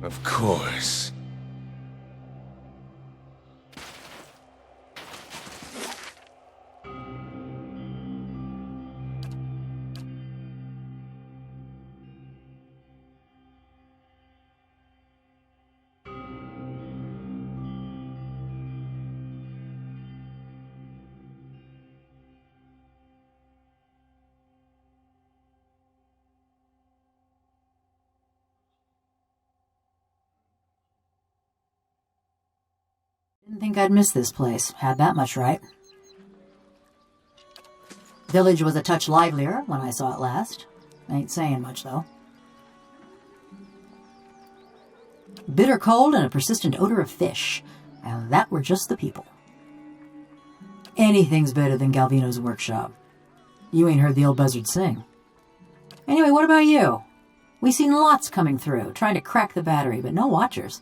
Of course. Didn't think I'd miss this place. Had that much right. Village was a touch livelier when I saw it last. Ain't saying much, though. Bitter cold and a persistent odor of fish. And that were just the people. Anything's better than Galvino's workshop. You ain't heard the old buzzard sing. Anyway, what about you? We seen lots coming through, trying to crack the battery, but no watchers.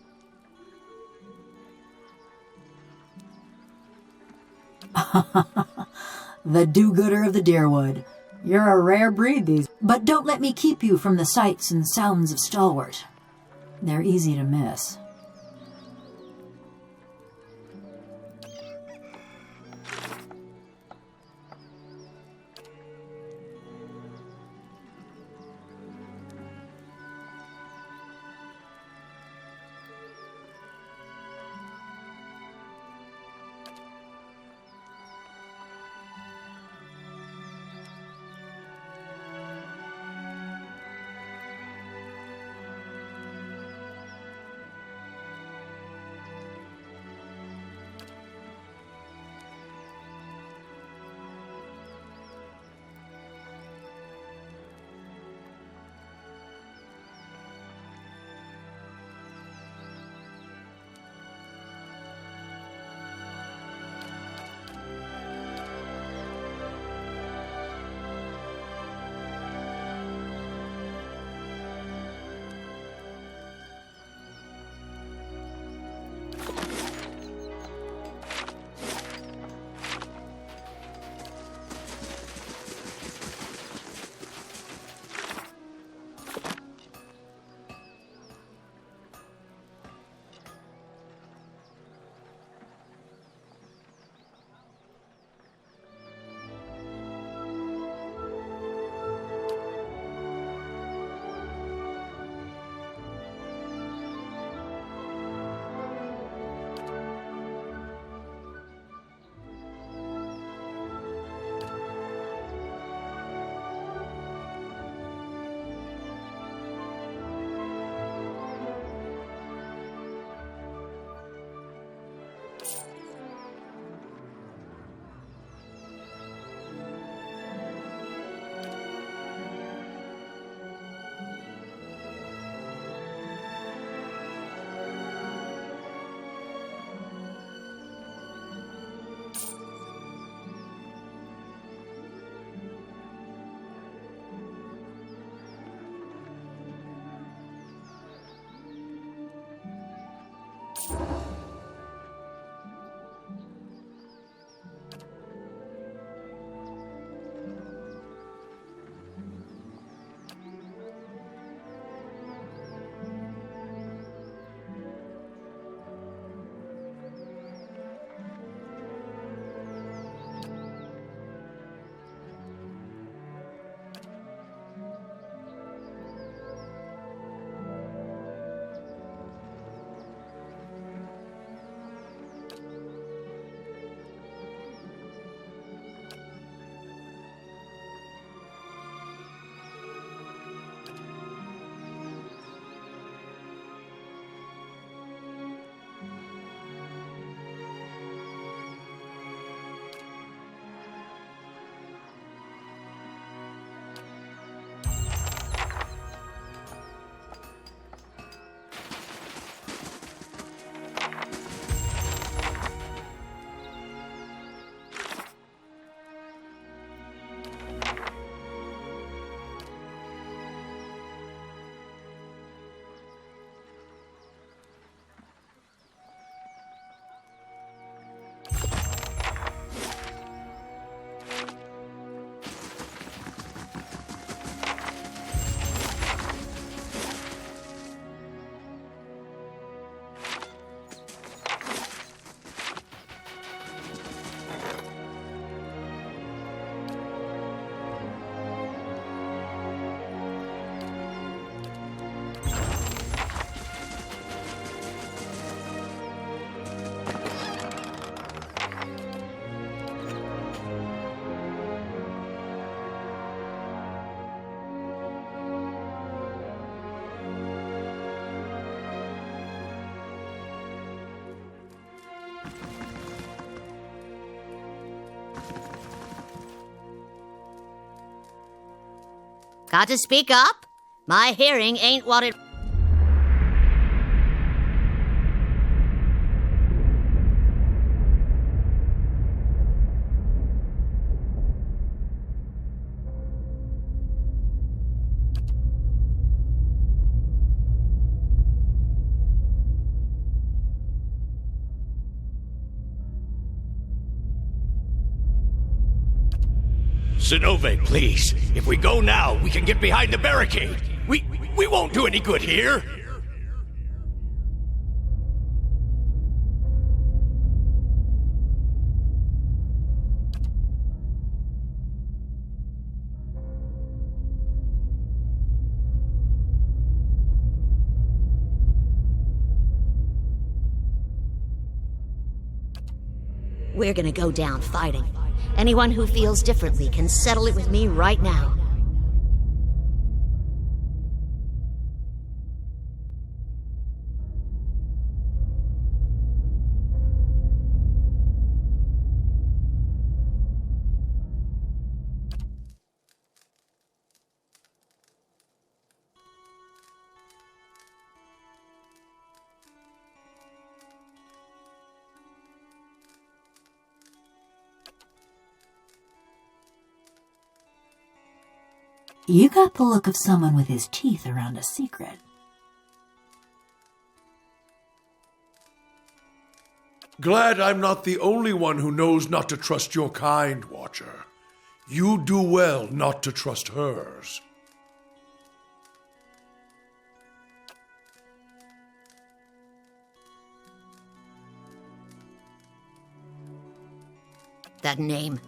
The do-gooder of the Deerwood. You're a rare breed, these. But don't let me keep you from the sights and sounds of Stalwart. They're easy to miss. Got to speak up? My hearing ain't what it... Sinove, please. If we go now, we can get behind the barricade. We won't do any good here. We're gonna go down fighting. Anyone who feels differently can settle it with me right now. You got the look of someone with his teeth around a secret. Glad I'm not the only one who knows not to trust your kind, Watcher. You do well not to trust hers. That name.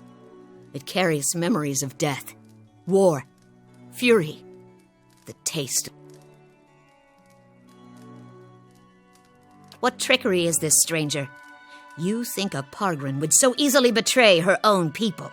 It carries memories of death, war, fury, the taste. What trickery is this, stranger? You think a Pargrin would so easily betray her own people?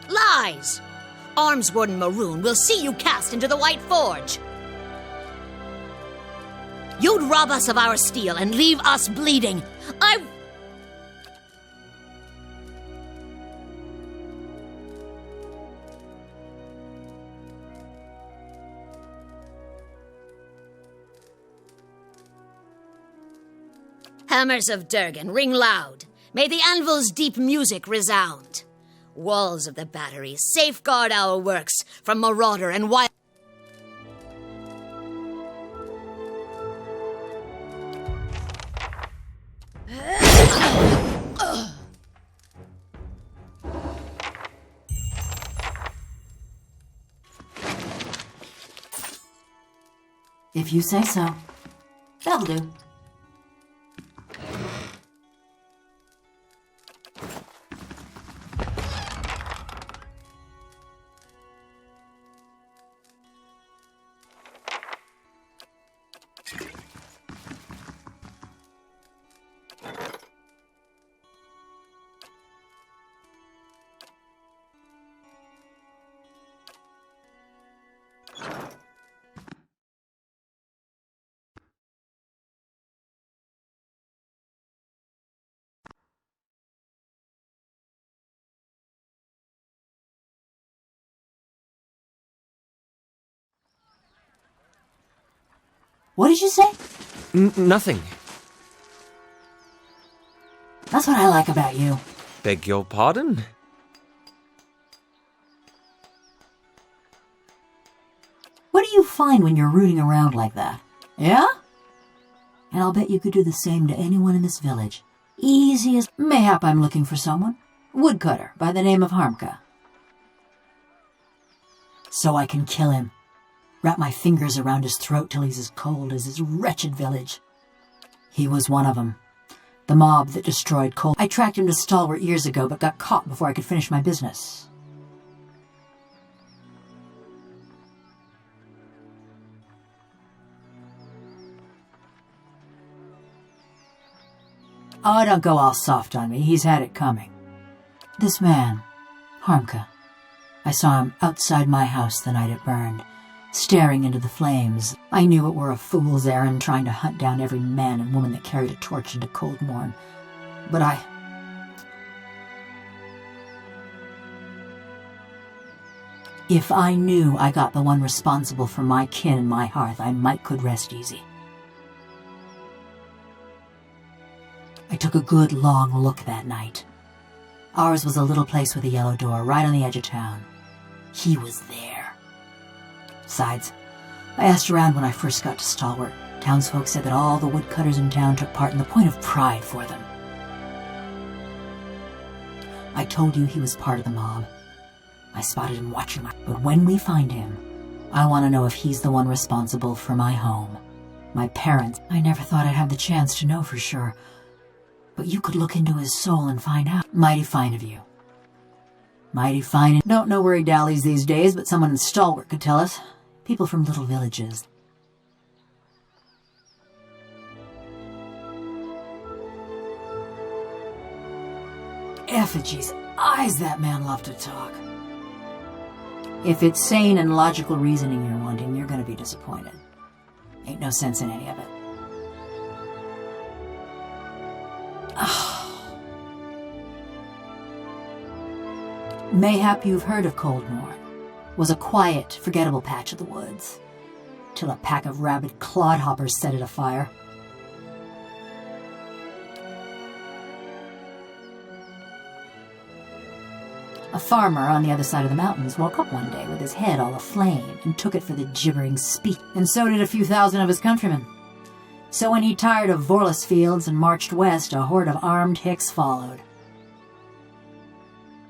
Lies! Arms Warden Maroon will see you cast into the White Forge. You'd rob us of our steel and leave us bleeding. Hammers of Durgan, ring loud. May the anvil's deep music resound. Walls of the battery, safeguard our works from marauder and wild... If you say so. That'll do. What did you say? Nothing. That's what I like about you. Beg your pardon? What do you find when you're rooting around like that? Yeah? And I'll bet you could do the same to anyone in this village. Easy as... Mayhap I'm looking for someone. Woodcutter by the name of Harmka. So I can kill him. Wrap my fingers around his throat till he's as cold as his wretched village. He was one of them. The mob that destroyed Cole. I tracked him to Stalwart years ago, but got caught before I could finish my business. Oh, don't go all soft on me. He's had it coming. This man, Harmka, I saw him outside my house the night it burned, staring into the flames. I knew it were a fool's errand trying to hunt down every man and woman that carried a torch into Cold Morn. But if I knew I got the one responsible for my kin and my hearth, I could rest easy. I took a good long look that night. Ours was a little place with a yellow door right on the edge of town. He was there. Besides, I asked around when I first got to Stalwart. Townsfolk said that all the woodcutters in town took part in the point of pride for them. I told you he was part of the mob. I spotted him watching but when we find him, I want to know if he's the one responsible for my home. My parents, I never thought I'd have the chance to know for sure. But you could look into his soul and find out. Mighty fine of you. Mighty fine. Don't know where he dallies these days, but someone in Stalwart could tell us. People from little villages. Effigy's eyes, that man loved to talk. If it's sane and logical reasoning you're wanting, you're going to be disappointed. Ain't no sense in any of it. Mayhap you've heard of Cold Morn. Was a quiet, forgettable patch of the woods, till a pack of rabid clodhoppers set it afire. A farmer on the other side of the mountains woke up one day with his head all aflame and took it for the gibbering speak, and so did a few thousand of his countrymen. So when he tired of Vorlus fields and marched west, a horde of armed hicks followed.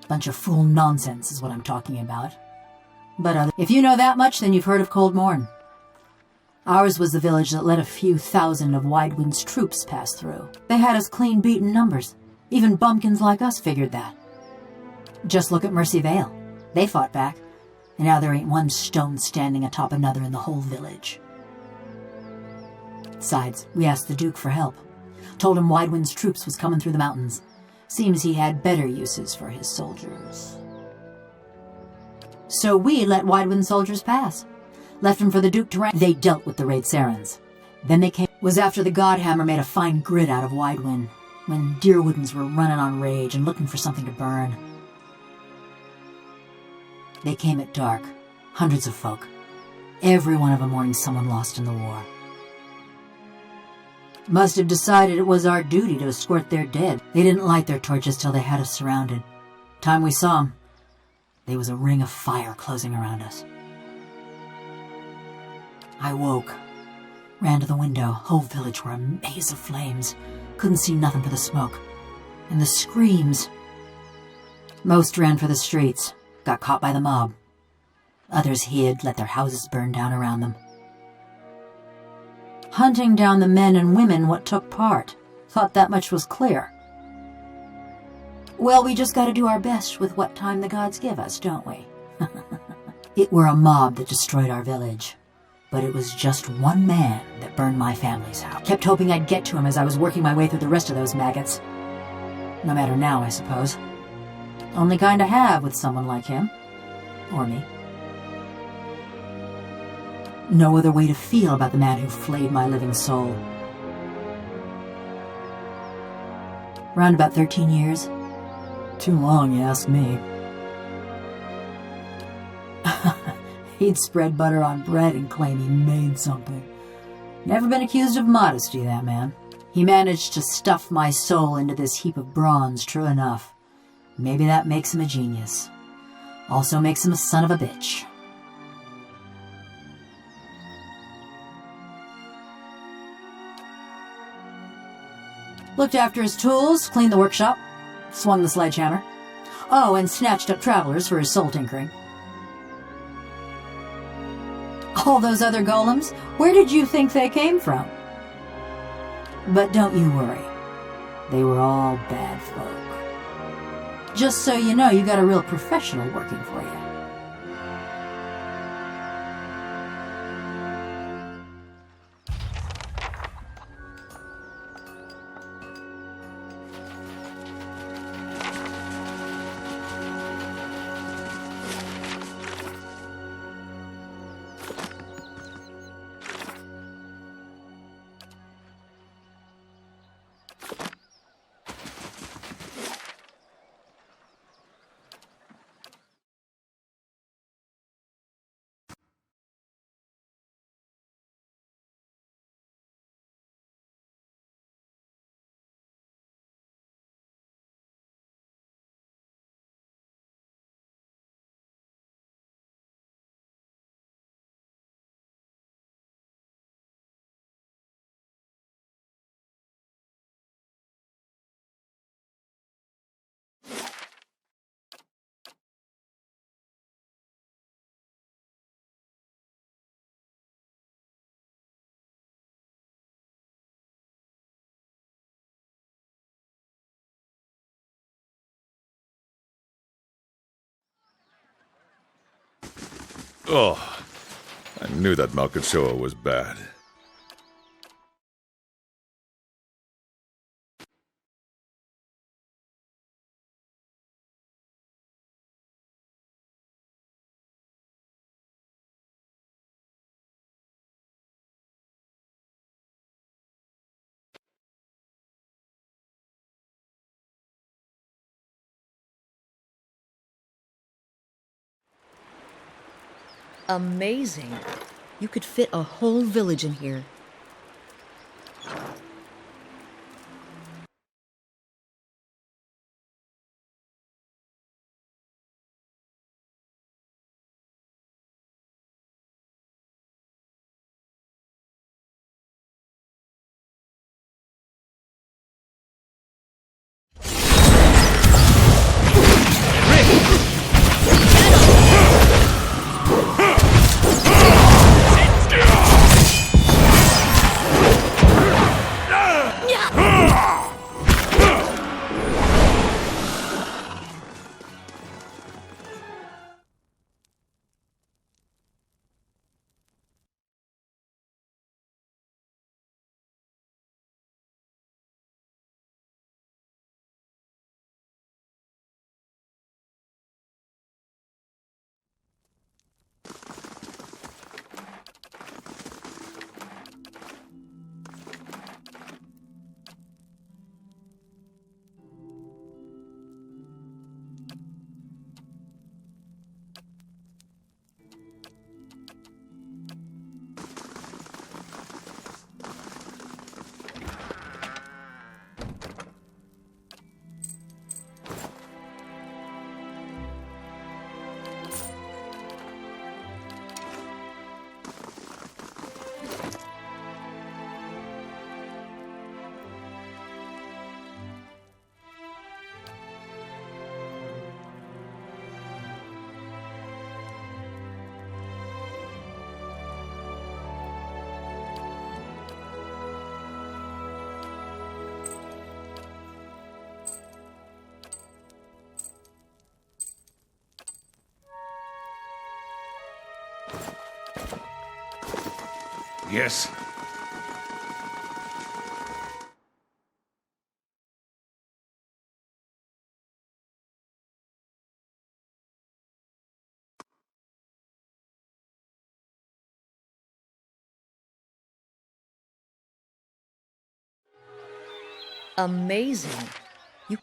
Bunch of fool nonsense is what I'm talking about. But if you know that much, then you've heard of Cold Morn. Ours was the village that let a few thousand of Widewind's troops pass through. They had us clean beaten numbers. Even bumpkins like us figured that. Just look at Mercy Vale. They fought back, and now there ain't one stone standing atop another in the whole village. Besides, we asked the Duke for help. Told him Widewind's troops was coming through the mountains. Seems he had better uses for his soldiers. So we let Widewind's soldiers pass. Left them for the Duke to rank. They dealt with the Raid Sarans. Then they came. Was after the Godhammer made a fine grit out of Widewind, when Deerwoodens were running on rage and looking for something to burn. They came at dark, hundreds of folk. Every one of them mourning someone lost in the war. Must have decided it was our duty to escort their dead. They didn't light their torches till they had us surrounded. Time we saw them, there was a ring of fire closing around us. I woke, ran to the window. Whole village were a maze of flames. Couldn't see nothing for the smoke. And the screams. Most ran for the streets, got caught by the mob. Others hid, let their houses burn down around them. Hunting down the men and women what took part. Thought that much was clear. Well, we just gotta do our best with what time the gods give us, don't we? It were a mob that destroyed our village. But it was just one man that burned my family's house. Kept hoping I'd get to him as I was working my way through the rest of those maggots. No matter now, I suppose. Only kind to have with someone like him. Or me. No other way to feel about the man who flayed my living soul. Around about 13 years. Too long, you ask me. He'd spread butter on bread and claim he made something. Never been accused of modesty, that man. He managed to stuff my soul into this heap of bronze, true enough. Maybe that makes him a genius. Also makes him a son of a bitch. Looked after his tools, cleaned the workshop, swung the sledgehammer. Oh, and snatched up travelers for his soul tinkering. All those other golems, where did you think they came from? But don't you worry. They were all bad folk. Just so you know, you got a real professional working for you. Oh, I knew that Malkachoa was bad. Amazing. You could fit a whole village in here. Yes? Amazing. You...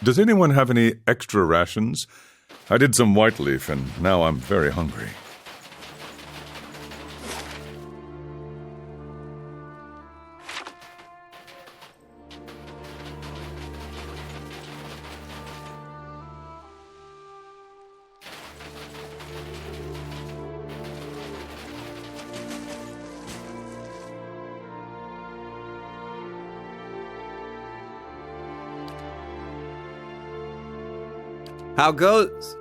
Does anyone have any extra rations? I did some white leaf, and now I'm very hungry. How goes?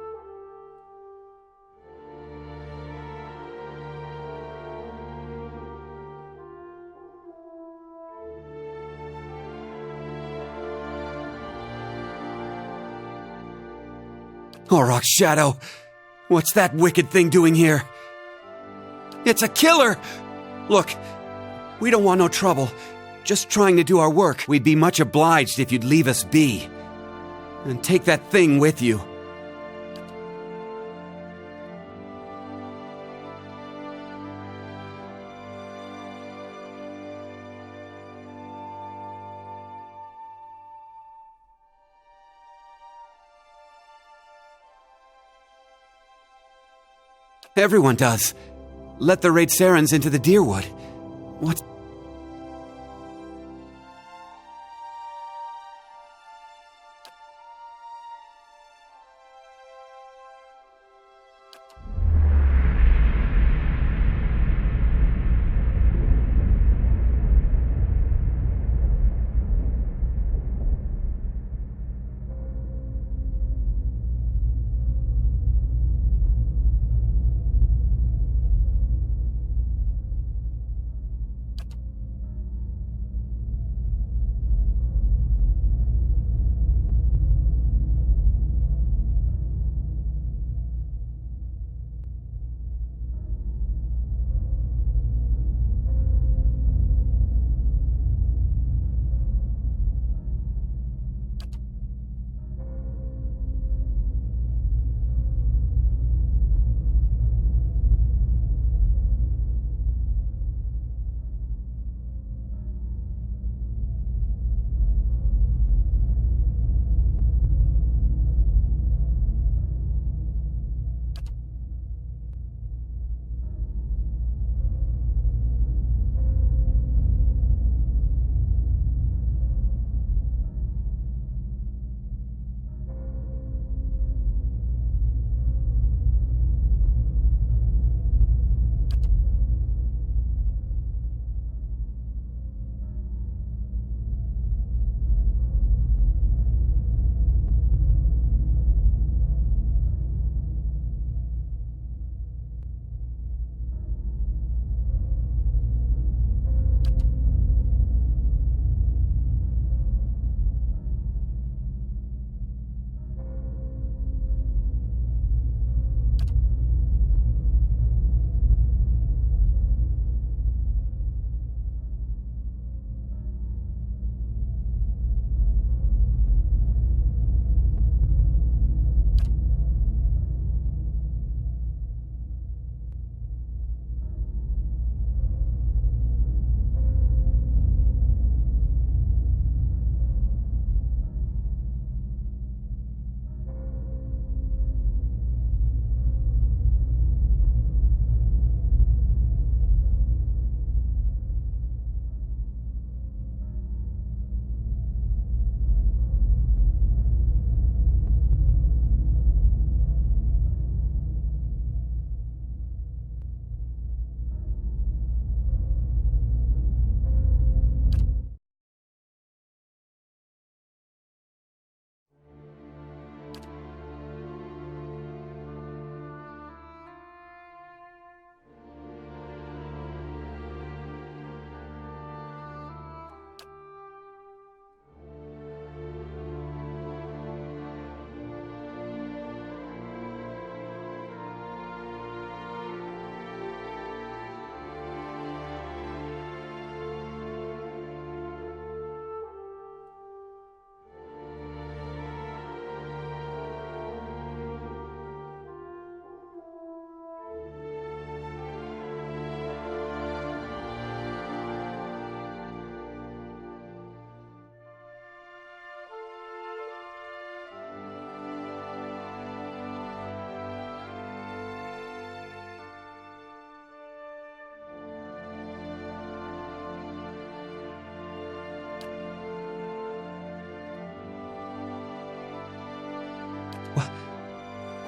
Auroch's shadow! What's that wicked thing doing here? It's a killer! Look, we don't want no trouble. Just trying to do our work. We'd be much obliged if you'd leave us be. And take that thing with you. Everyone does. Let the Raidserans into the Deerwood. What?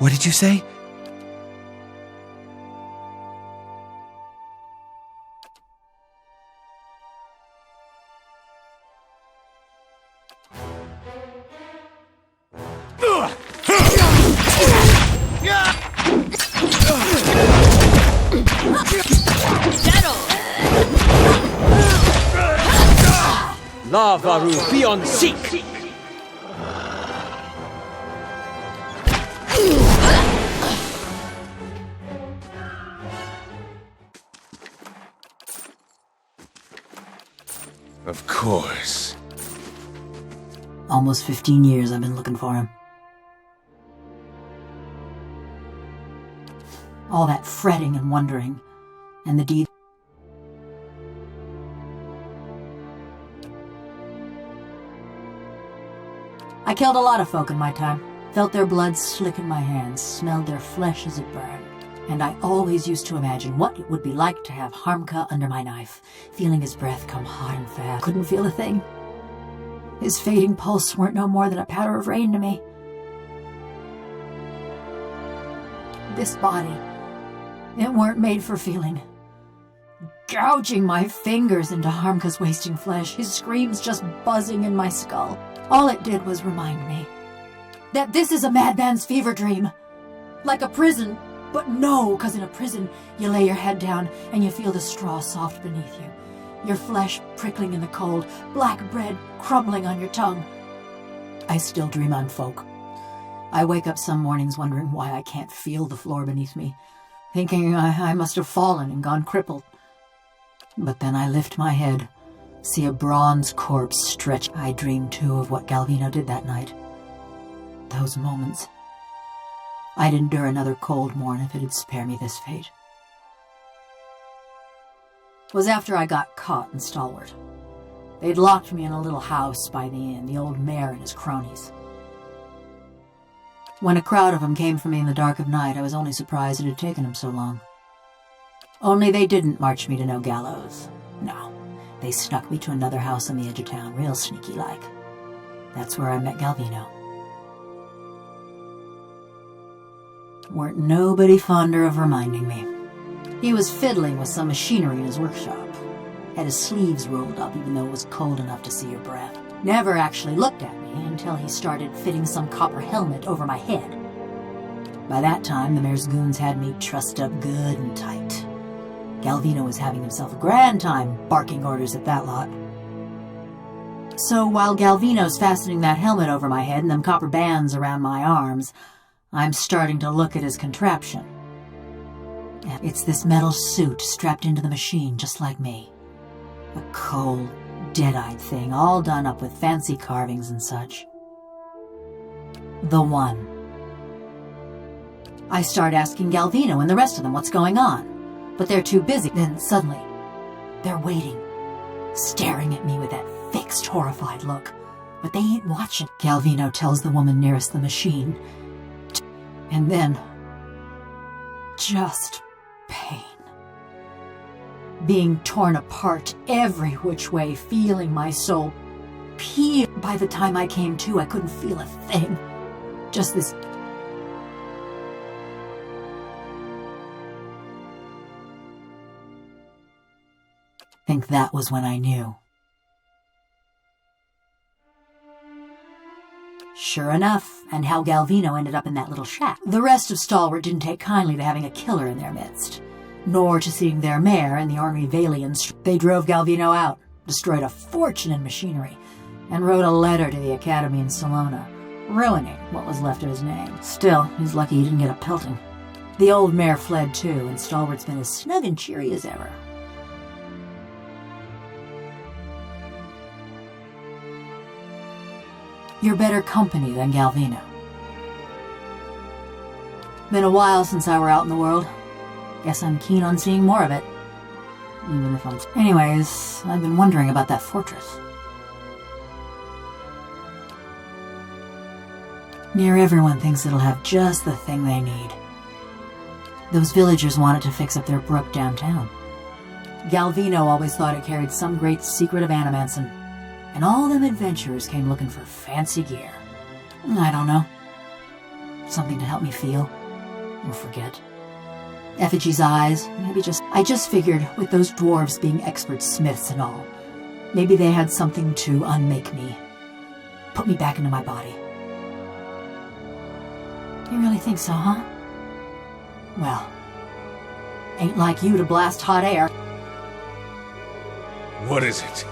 What did you say? Lavaru beyond seek! Of course. Almost 15 years I've been looking for him. All that fretting and wondering, and the deed. I killed a lot of folk in my time. Felt their blood slick in my hands, smelled their flesh as it burned. And I always used to imagine what it would be like to have Harmka under my knife, feeling his breath come hot and fast. Couldn't feel a thing. His fading pulse weren't no more than a patter of rain to me. This body, it weren't made for feeling. Gouging my fingers into Harmka's wasting flesh, his screams just buzzing in my skull. All it did was remind me that this is a madman's fever dream. Like a prison, but no, because in a prison, you lay your head down and you feel the straw soft beneath you. Your flesh prickling in the cold, black bread crumbling on your tongue. I still dream on folk. I wake up some mornings wondering why I can't feel the floor beneath me, thinking I must have fallen and gone crippled. But then I lift my head, see a bronze corpse stretch. I dream too of what Galvino did that night. Those moments. I'd endure another cold morn if it'd spare me this fate. It was after I got caught in Stalwart. They'd locked me in a little house by the inn, the old mayor and his cronies. When a crowd of them came for me in the dark of night, I was only surprised it had taken them so long. Only they didn't march me to no gallows. No, they snuck me to another house on the edge of town, real sneaky-like. That's where I met Galvino. Weren't nobody fonder of reminding me. He was fiddling with some machinery in his workshop. Had his sleeves rolled up even though it was cold enough to see your breath. Never actually looked at me until he started fitting some copper helmet over my head. By that time, the mayor's goons had me trussed up good and tight. Galvino was having himself a grand time barking orders at that lot. So while Galvino's fastening that helmet over my head and them copper bands around my arms, I'm starting to look at his contraption. It's this metal suit strapped into the machine just like me. A cold, dead-eyed thing, all done up with fancy carvings and such. The one. I start asking Galvino and the rest of them what's going on, but they're too busy. Then suddenly, they're waiting, staring at me with that fixed, horrified look. But they ain't watching. Galvino tells the woman nearest the machine. And then, just pain. Being torn apart every which way, feeling my soul peel. By the time I came to, I couldn't feel a thing. Just this think that was when I knew. Sure enough, and how Galvino ended up in that little shack. The rest of Stalwart didn't take kindly to having a killer in their midst, nor to seeing their mayor and the ornery Valians. They drove Galvino out, destroyed a fortune in machinery, and wrote a letter to the Academy in Salona, ruining what was left of his name. Still, he's lucky he didn't get a pelting. The old mayor fled too, and Stalwart's been as snug and cheery as ever. You're better company than Galvino. Been a while since I were out in the world. Guess I'm keen on seeing more of it. Even if I'm... Anyways, I've been wondering about that fortress. Near everyone thinks it'll have just the thing they need. Those villagers want it to fix up their brook downtown. Galvino always thought it carried some great secret of animanson. And all them adventurers came looking for fancy gear. I don't know. Something to help me feel. Or forget. Effigy's eyes, maybe just... I just figured, with those dwarves being expert smiths and all, maybe they had something to unmake me. Put me back into my body. You really think so, huh? Well, ain't like you to blast hot air. What is it?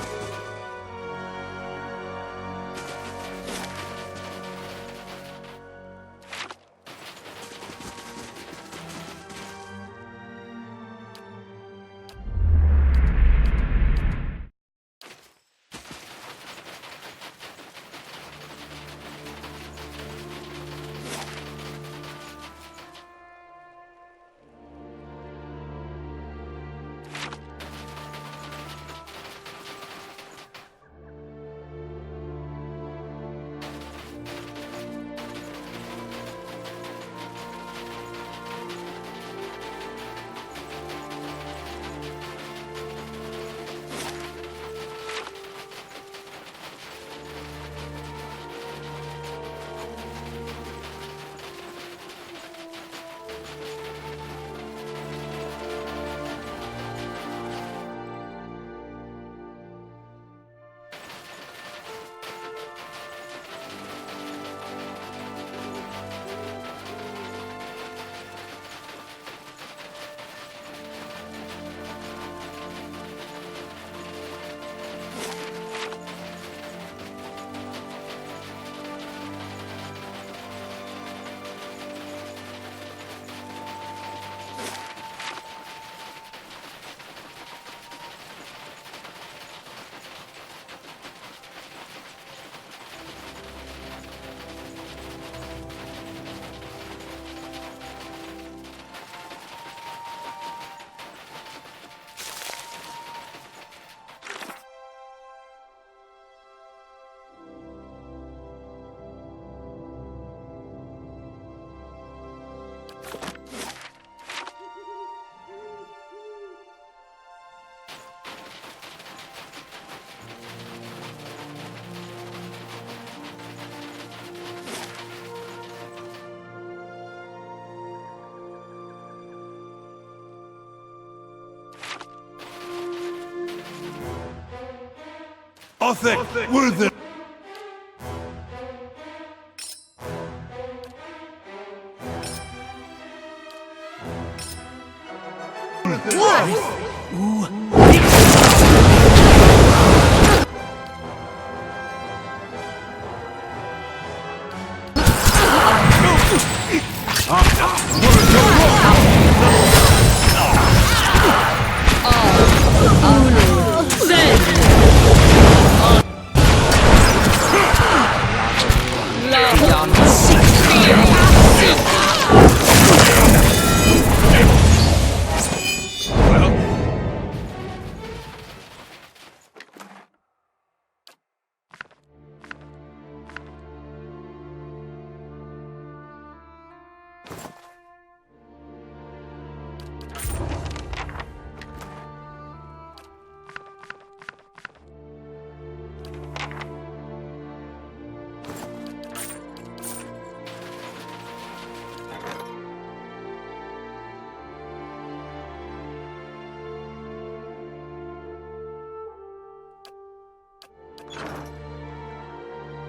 Othic, Worthen.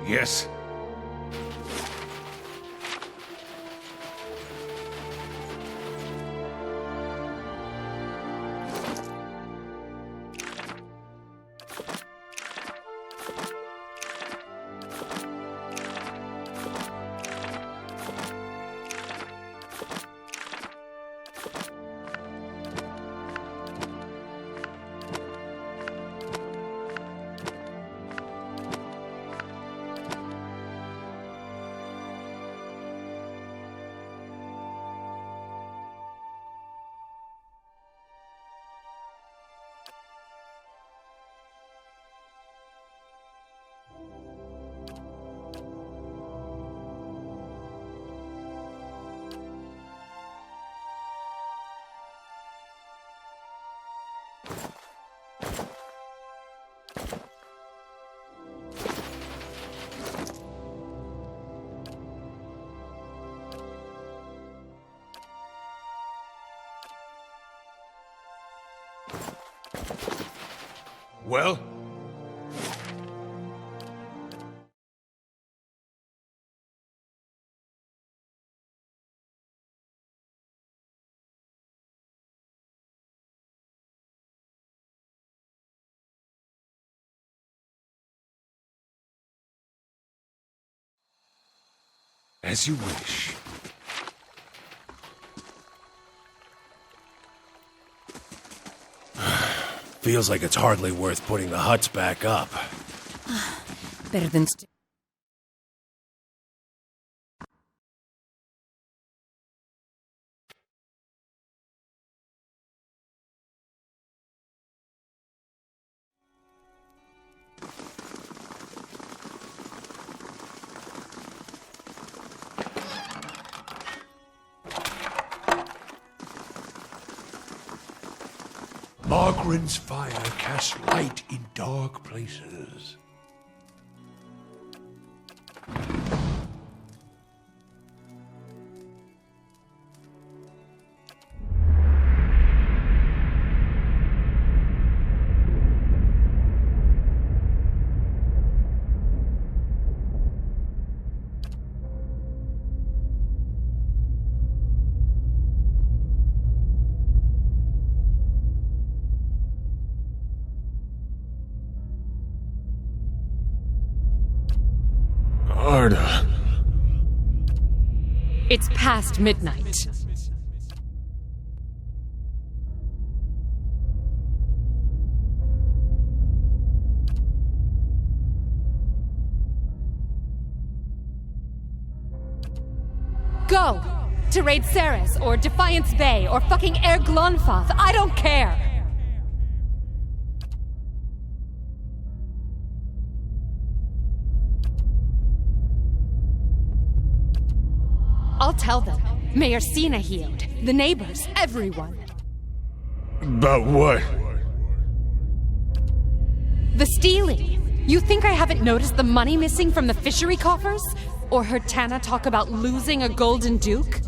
Yes. Well? As you wish. Feels like it's hardly worth putting the huts back up. Better than Margaren's fire casts light in dark places. Arda. It's past midnight. Go! To raid Ceres, or Defiance Bay, or fucking Air Glonfoth, I don't care! I'll tell them. Mayor Cena healed. The neighbors, everyone. About what? The stealing. You think I haven't noticed the money missing from the fishery coffers? Or heard Tana talk about losing a golden duke?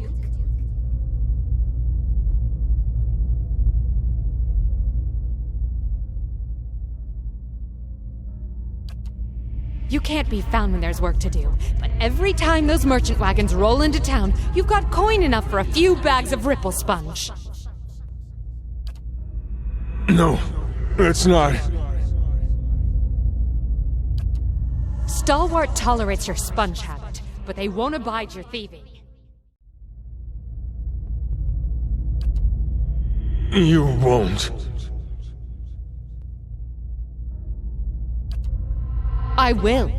You can't be found when there's work to do, but every time those merchant wagons roll into town, you've got coin enough for a few bags of ripple sponge. No, it's not. Stalwart tolerates your sponge habit, but they won't abide your thieving. You won't. I will.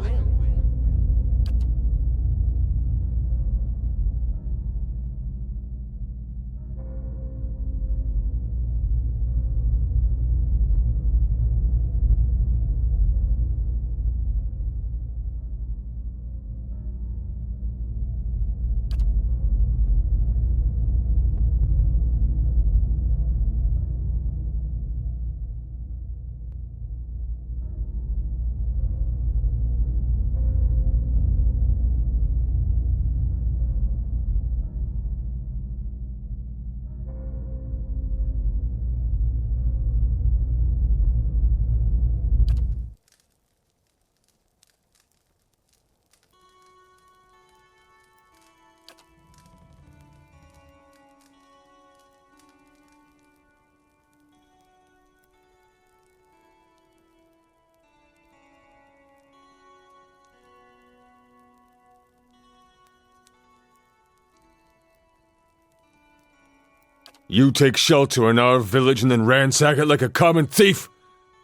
You take shelter in our village and then ransack it like a common thief?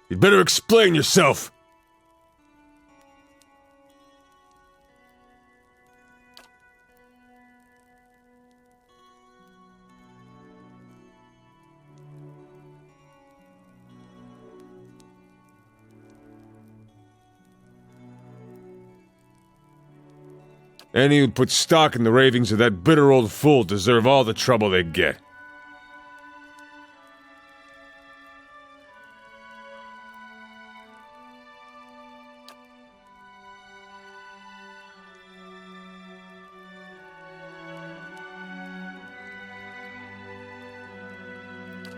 You'd better explain yourself! Any who'd put stock in the ravings of that bitter old fool deserve all the trouble they get.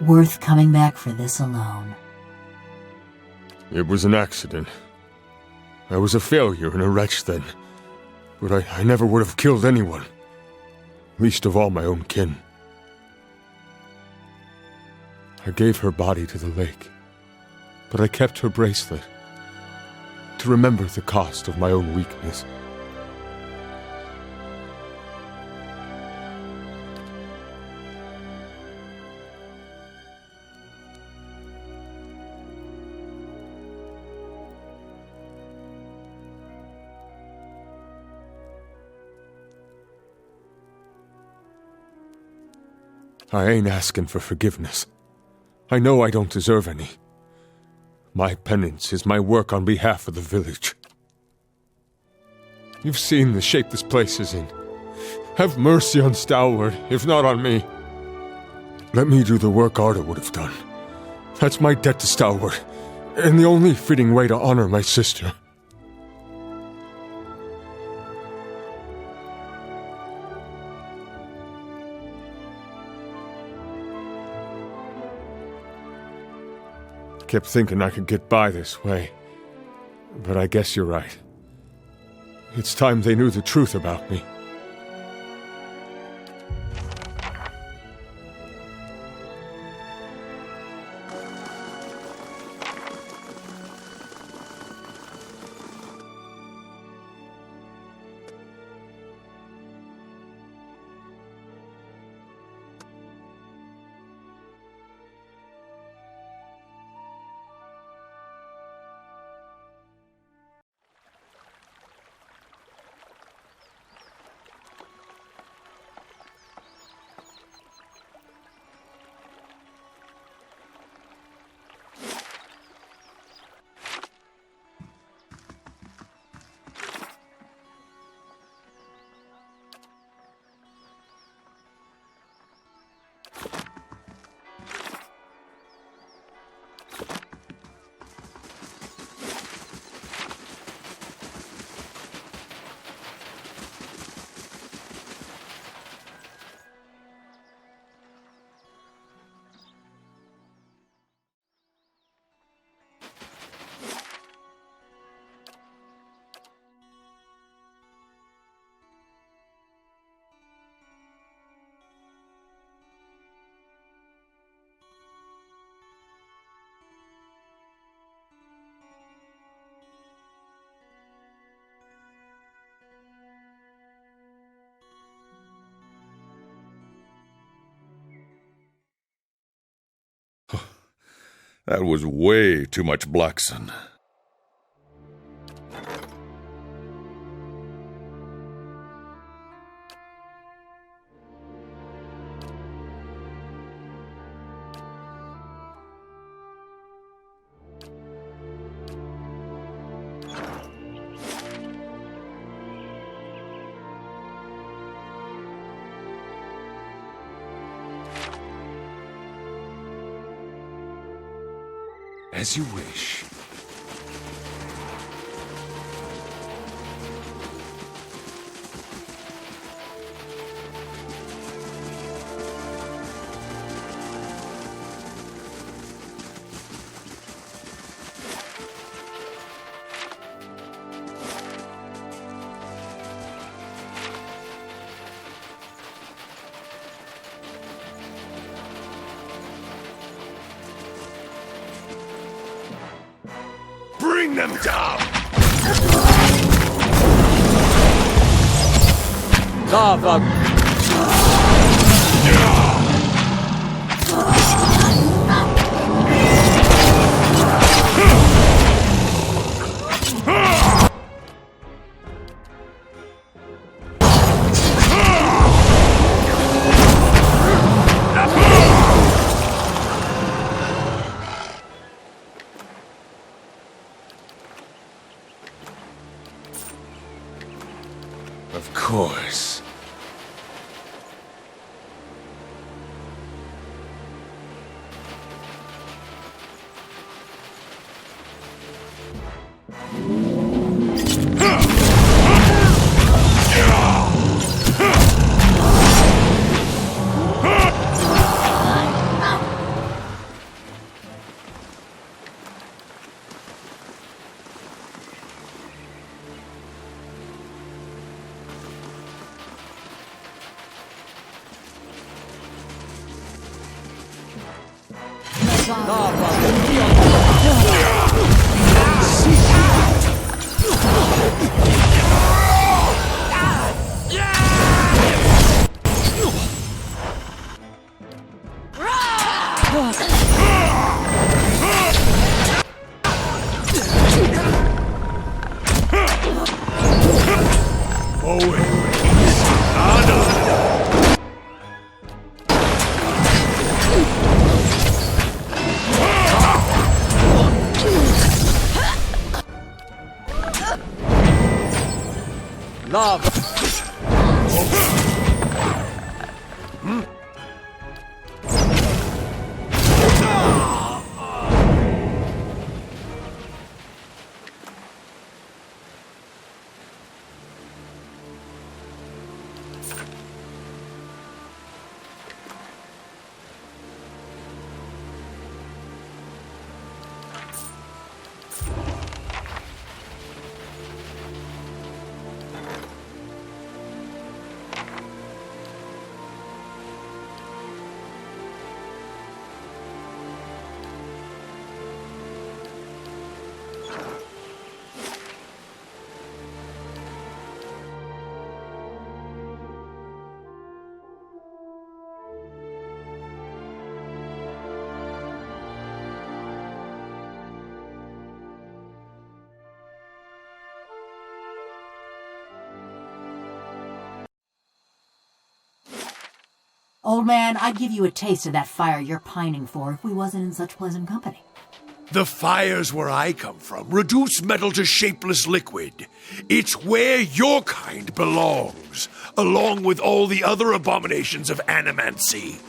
Worth coming back for this alone. It was an accident. I was a failure and a wretch then. But I never would have killed anyone. Least of all my own kin. I gave her body to the lake. But I kept her bracelet. To remember the cost of my own weakness. I ain't asking for forgiveness. I know I don't deserve any. My penance is my work on behalf of the village. You've seen the shape this place is in. Have mercy on Stalwart, if not on me. Let me do the work Arda would have done. That's my debt to Stalwart, and the only fitting way to honor my sister. Kept thinking I could get by this way. But I guess you're right. It's time they knew the truth about me. That was way too much Blackson. As you wish. Bring them down! Lava! Of course. Lava! Old man, I'd give you a taste of that fire you're pining for if we wasn't in such pleasant company. The fires where I come from reduce metal to shapeless liquid. It's where your kind belongs, along with all the other abominations of animancy.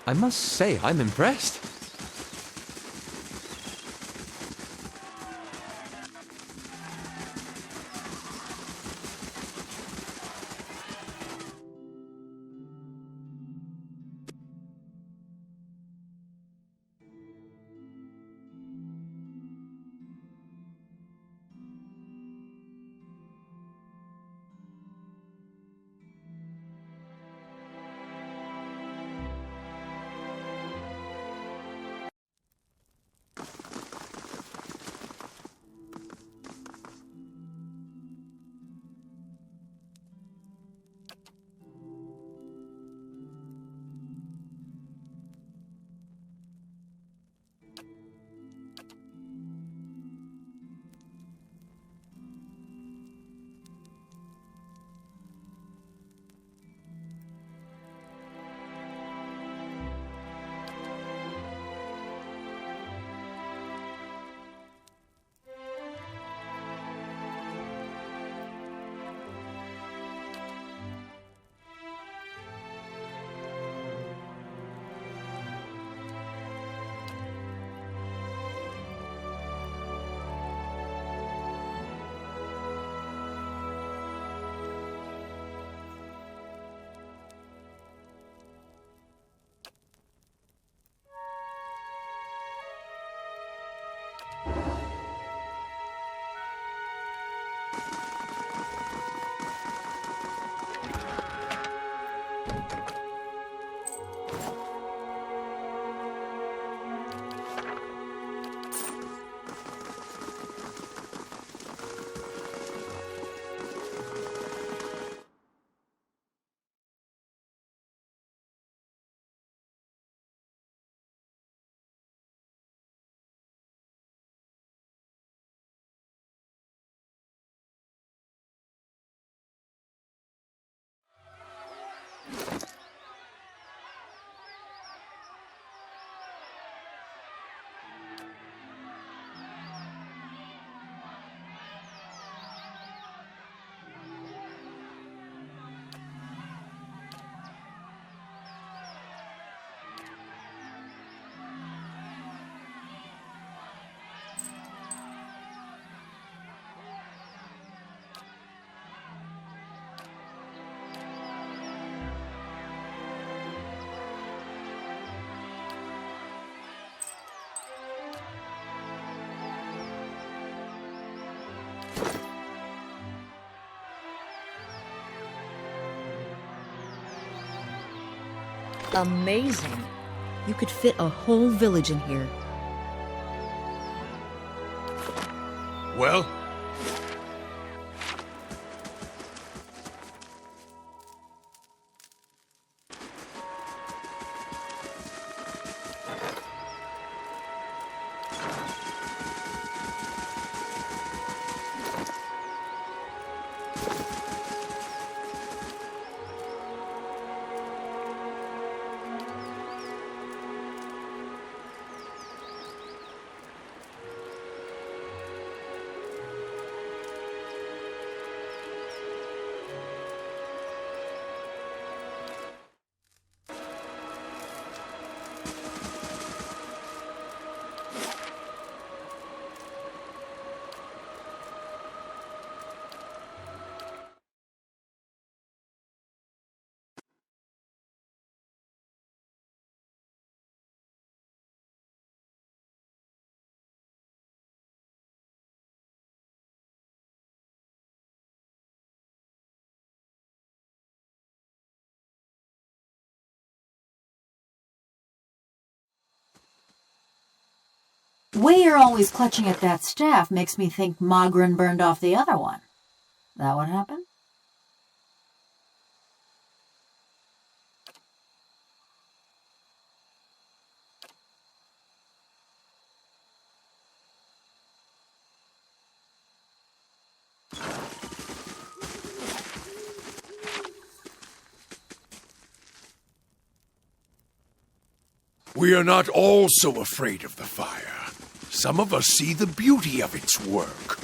I must say, I'm impressed. Amazing. You could fit a whole village in here. Well? The way you're always clutching at that staff makes me think Mogren burned off the other one. That what happened? We are not all so afraid of the fire. Some of us see the beauty of its work.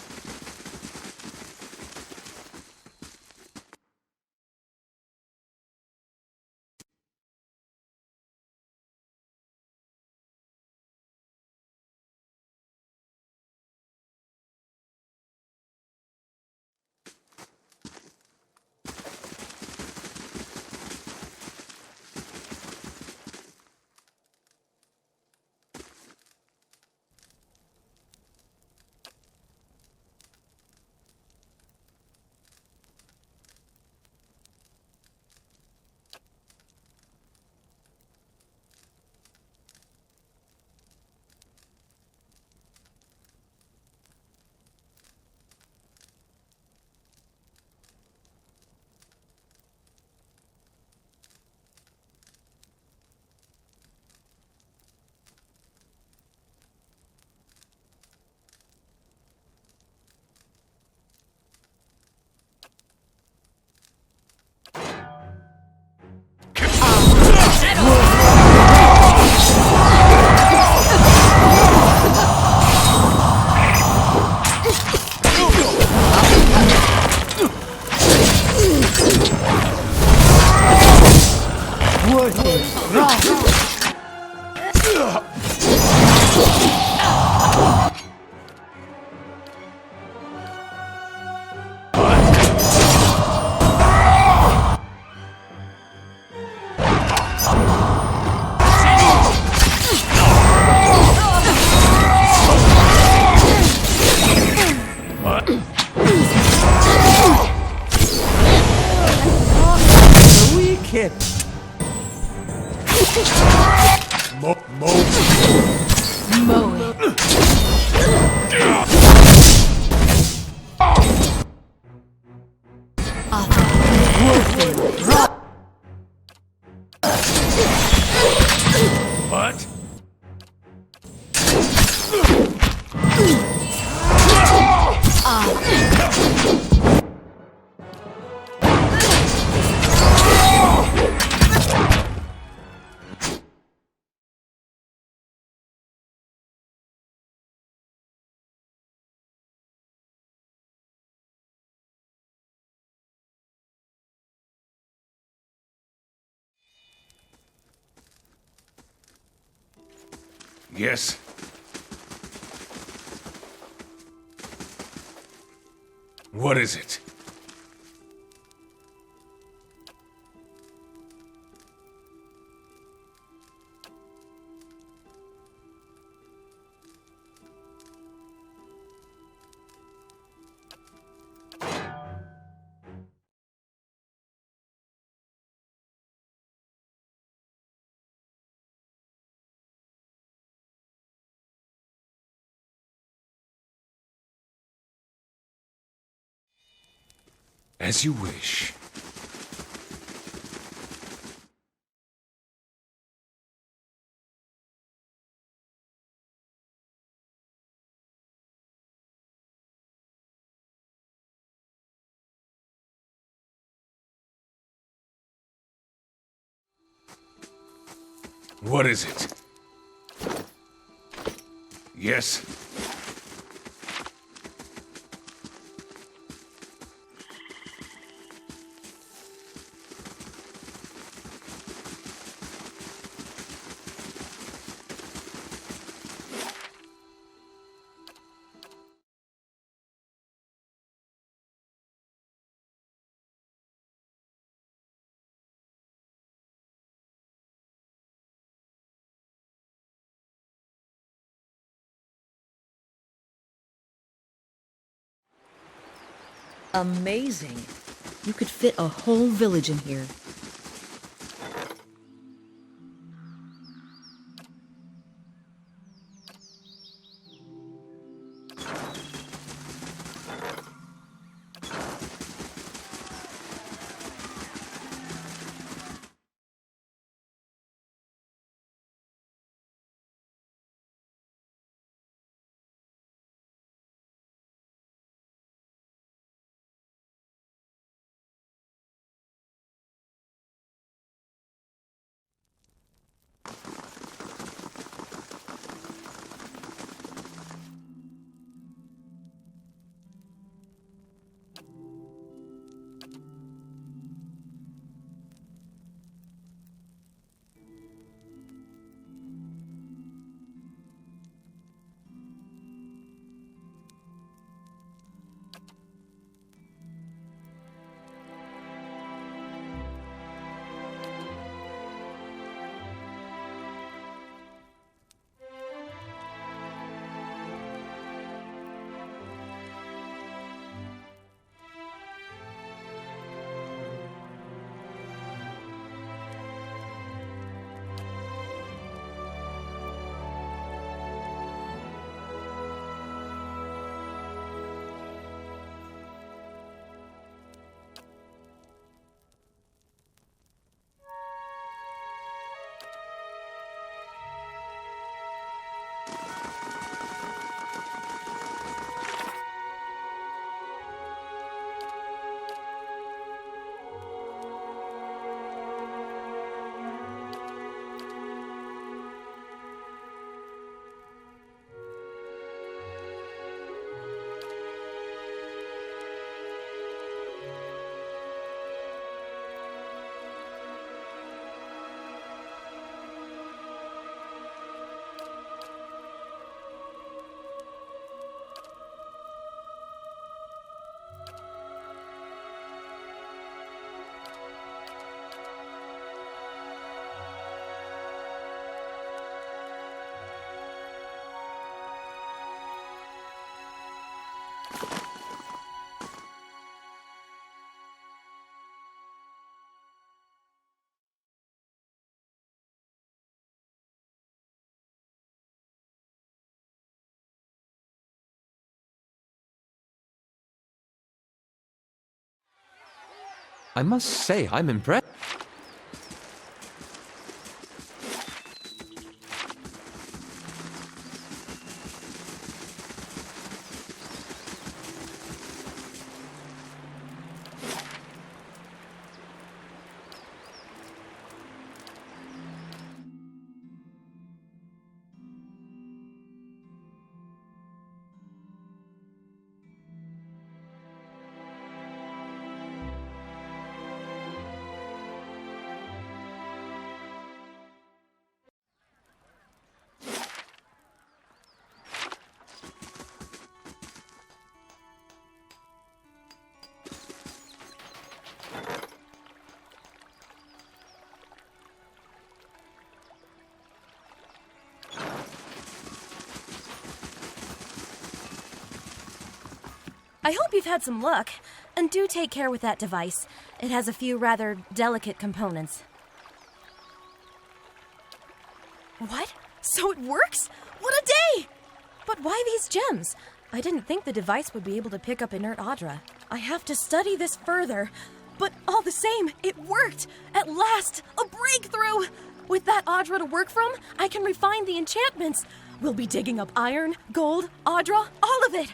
What? Yes. What is it? As you wish. What is it? Yes? Amazing. You could fit a whole village in here. I must say, I'm impressed. I hope you've had some luck, and do take care with that device. It has a few rather delicate components. What? So it works? What a day! But why these gems? I didn't think the device would be able to pick up inert Audra. I have to study this further. But all the same, it worked! At last! A breakthrough! With that Audra to work from, I can refine the enchantments. We'll be digging up iron, gold, Audra, all of it!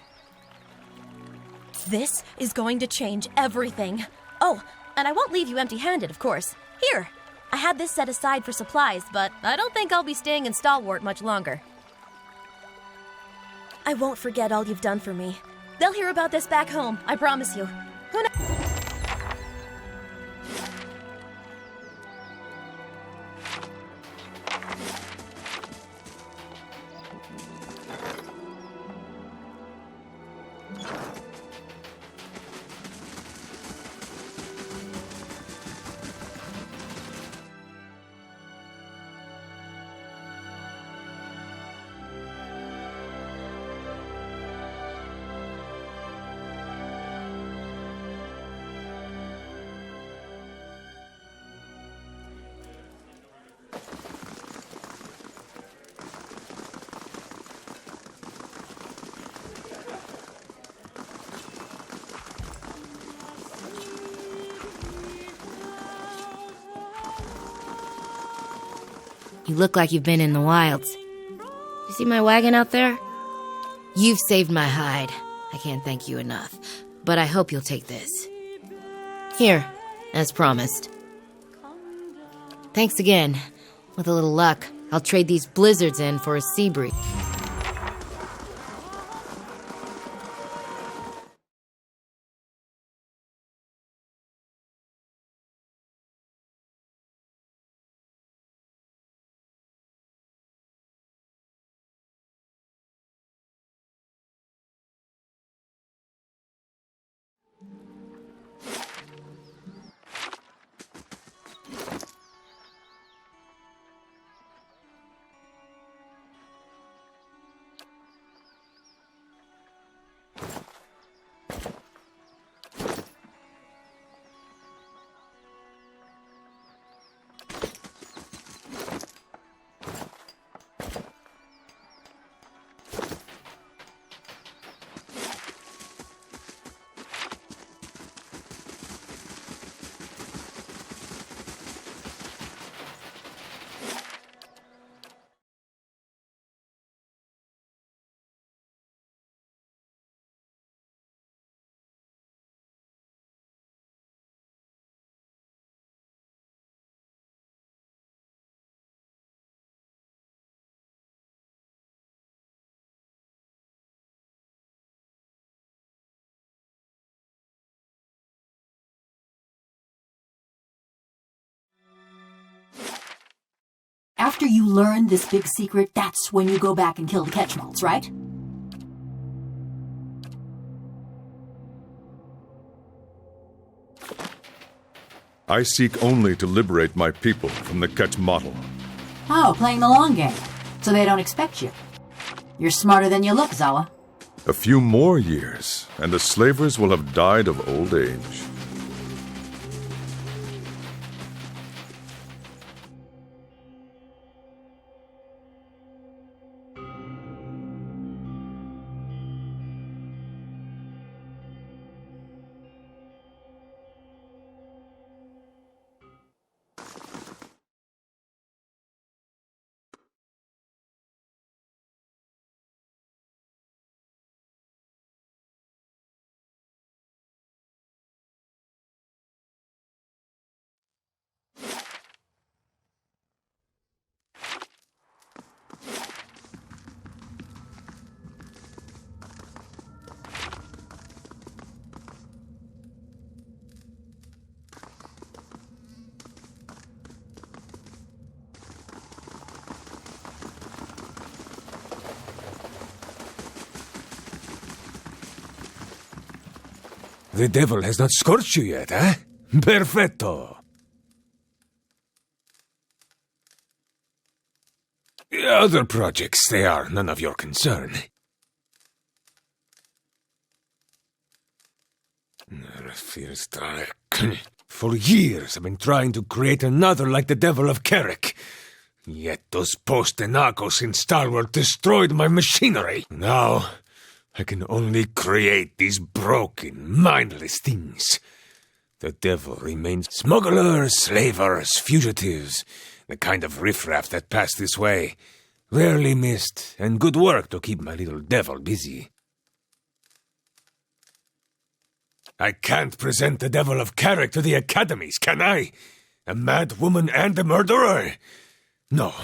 This is going to change everything. Oh, and I won't leave you empty-handed, of course. Here, I had this set aside for supplies, but I don't think I'll be staying in Stalwart much longer. I won't forget all you've done for me. They'll hear about this back home, I promise you. Who knows? You look like you've been in the wilds. You see my wagon out there? You've saved my hide. I can't thank you enough, but I hope you'll take this. Here, as promised. Thanks again. With a little luck, I'll trade these blizzards in for a sea breeze. After you learn this big secret, that's when you go back and kill the Ketchmalls, right? I seek only to liberate my people from the Ketchmatl. Oh, playing the long game, so they don't expect you. You're smarter than you look, Zawa. A few more years, and the slavers will have died of old age. The devil has not scorched you yet, eh? Perfetto. Other projects, they are none of your concern. For years I've been trying to create another like the Devil of Carrick. Yet those post-Enacos in Star Wars destroyed my machinery. Now, I can only create these broken, mindless things. The devil remains smugglers, slavers, fugitives, the kind of riffraff that pass this way. Rarely missed, and good work to keep my little devil busy. I can't present the Devil of Carrick to the academies, can I? A mad woman and a murderer? No.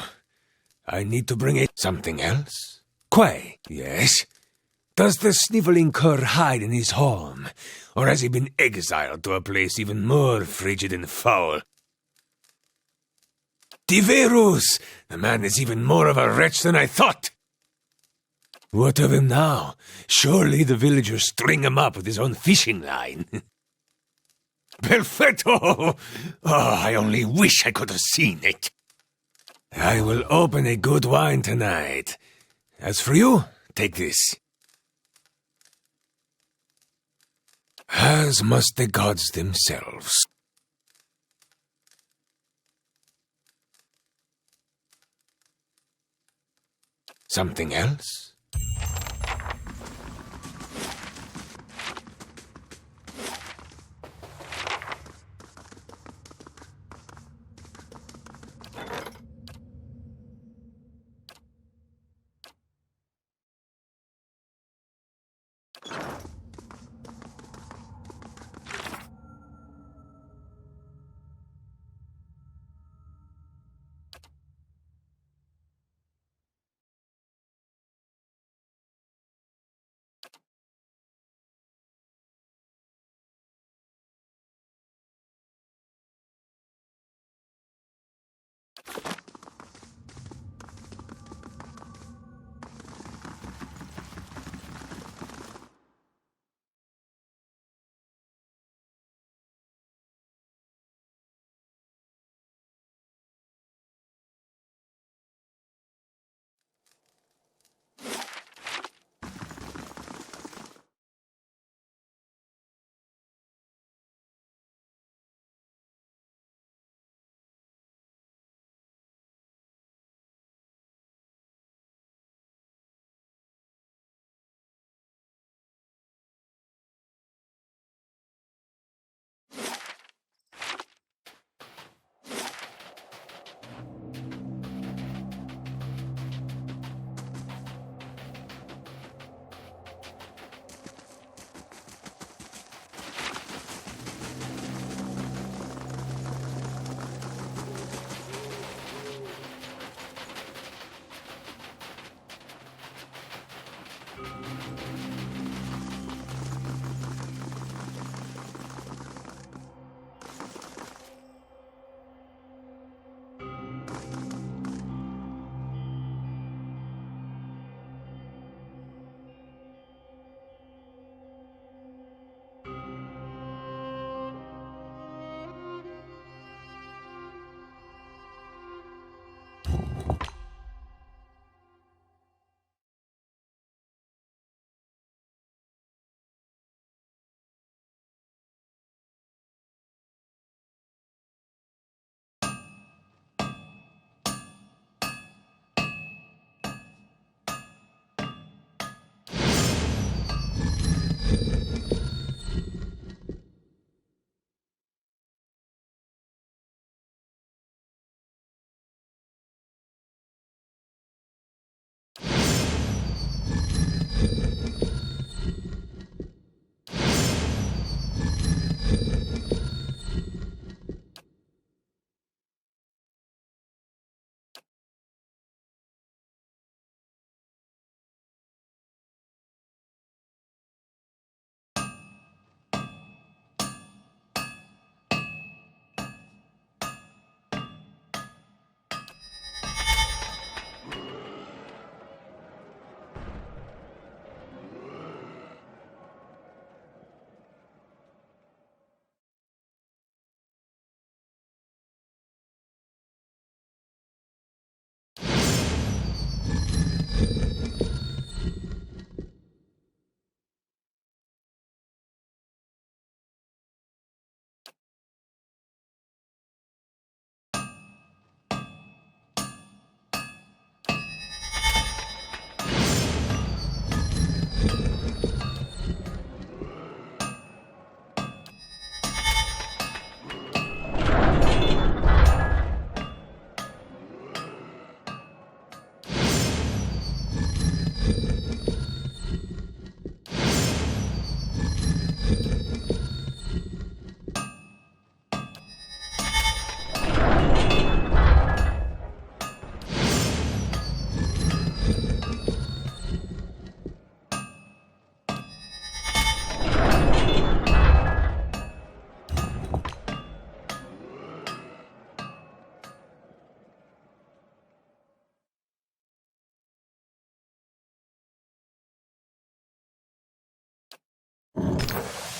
I need to bring something else? Quay, yes? Does the sniveling cur hide in his home? Or has he been exiled to a place even more frigid and foul? Diverus! The man is even more of a wretch than I thought! What of him now? Surely the villagers string him up with his own fishing line. Perfetto! Oh, I only wish I could have seen it. I will open a good wine tonight. As for you, take this. As must the gods themselves. Something else? You